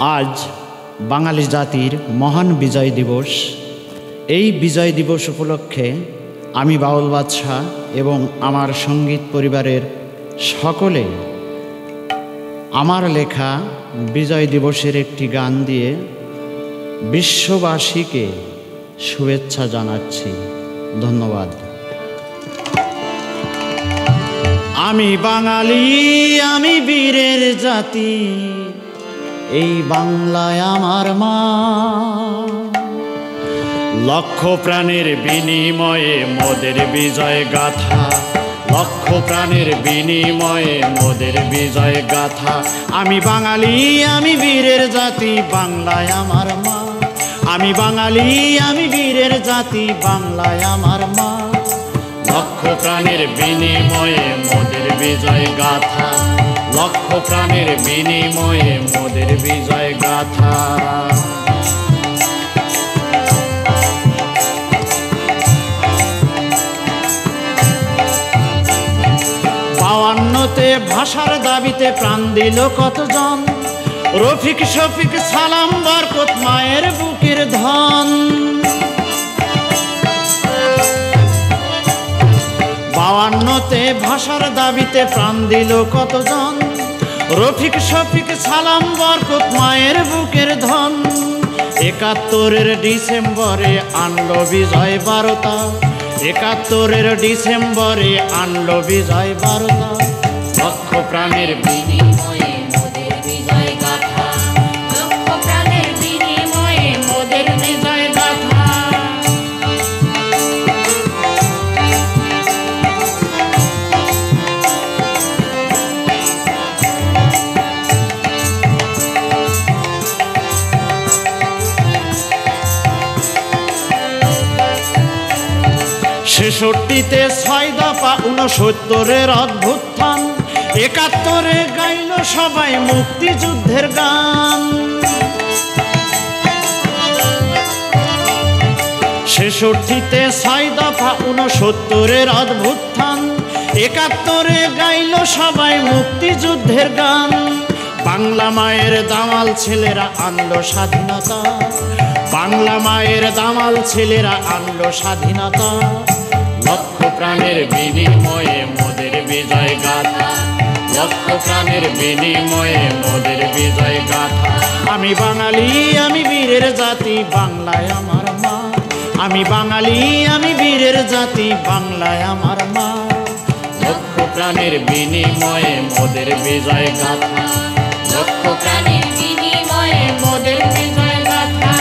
আজ বাঙালি জাতির মহান বিজয় দিবস। এই বিজয় দিবস উপলক্ষে আমি বাউল বাদশাহ এবং আমার সঙ্গীত পরিবারের সকলে আমার লেখা বিজয় দিবসের একটি গান দিয়ে বিশ্ববাসীকে শুভেচ্ছা জানাচ্ছি। ধন্যবাদ। আমি বাঙালি, আমি বীরের জাতি, এই বাংলায় আমার মা। লক্ষ প্রাণের বিনিময়ে মোদের বিজয় গাথা, লক্ষ প্রাণের বিনিময়ে মোদের বিজয় গাথা। আমি বাঙালি, আমি বীরের জাতি, বাংলায় আমার মা। আমি বাঙালি, আমি বীরের জাতি, বাংলায় আমার মা। লক্ষ প্রাণের বিনিময়ে মোদের বিজয় গাথা, লক্ষ প্রাণের বিনিময়ে মোদের বিজয় গাথা। 52তে ভাষার দাবিতে প্রাণ দিল কতজন, রফিক শফিক সালাম বরকত মায়ের বুকের ধন। 52তে ভাষার দাবিতে প্রাণ দিল কতজন, রফিক শফিক সালাম বরকত মায়ের বুকের ধন। 71-এর ডিসেম্বরে আনলো বিজয় বারতা, 71-এর ডিসেম্বরে আনলো বিজয় বারতা। লক্ষ প্রাণের বিনিময়ে মোদের বিজয় গাথা, লক্ষ প্রাণের বিনিময়ে মোদের বিজয় গাথা। ছেষট্টিতে 6 দফা, 69-এর অভ্যুত্থান, 71-এ গাইল সবাই মুক্তিযুদ্ধের গান। 66-তে 6 দফা, 69-এর অভ্যুত্থান, 71-এ গাইল সবাই মুক্তিযুদ্ধের গান। বাংলা মায়ের দামাল ছেলেরা আনলো স্বাধীনতা, বাংলা মায়ের দামাল ছেলেরা আনলো স্বাধীনতা। লক্ষ প্রাণের বিনিময়ে মোদের বিজয় গাথা, লক্ষ প্রাণের বিনিময়ে মোদের বিজয় গাথা। আমি বাঙালি, আমি বীরের জাতি, বাংলায় আমার মা। আমি বাঙালি, আমি বীরের জাতি, বাংলায় আমার মা। লক্ষ প্রাণের বিনিময়ে মোদের বিজয় গাথা, লক্ষ প্রাণের বিনিময়ে মোদের বিজয় গাথা।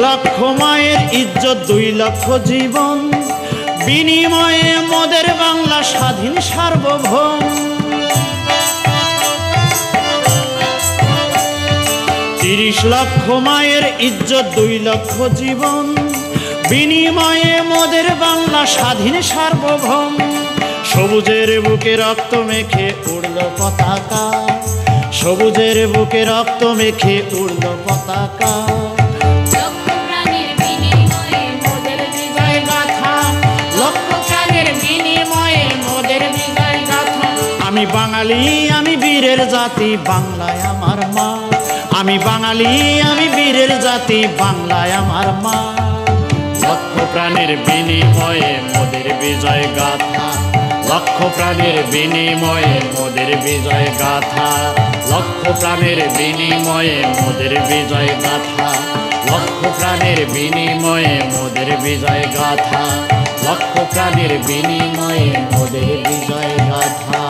লক্ষ মায়ের ইজ্জত, 2 লক্ষ জীবন, বিনিময়ে মোদের বাংলা স্বাধীন সার্বভৌম। 30 লক্ষ মায়ের ইজ্জত, 2 লক্ষ জীবন, বিনিময়ে মোদের বাংলা স্বাধীন সার্বভৌম। সবুজের বুকে রক্ত মেখে উড়ল পতাকা, সবুজের বুকে রক্ত মেখে উড়ল পতাকা। আমি বাঙালি, আমি বীরের জাতি, বাংলায় আমার মা। আমি বাঙালি, আমি বীরের জাতি, বাংলায় আমার মা। লক্ষ প্রাণের বিনিময়ে মোদের বিজয় গাথা, লক্ষ প্রাণের বিনিময়ে মোদের বিজয় গাথা, লক্ষ প্রাণের বিনিময়ে মোদের বিজয় গাথা, লক্ষ প্রাণের বিনিময়ে মোদের বিজয় গাথা, লক্ষ প্রাণের বিনিময়ে মোদের বিজয় গাথা।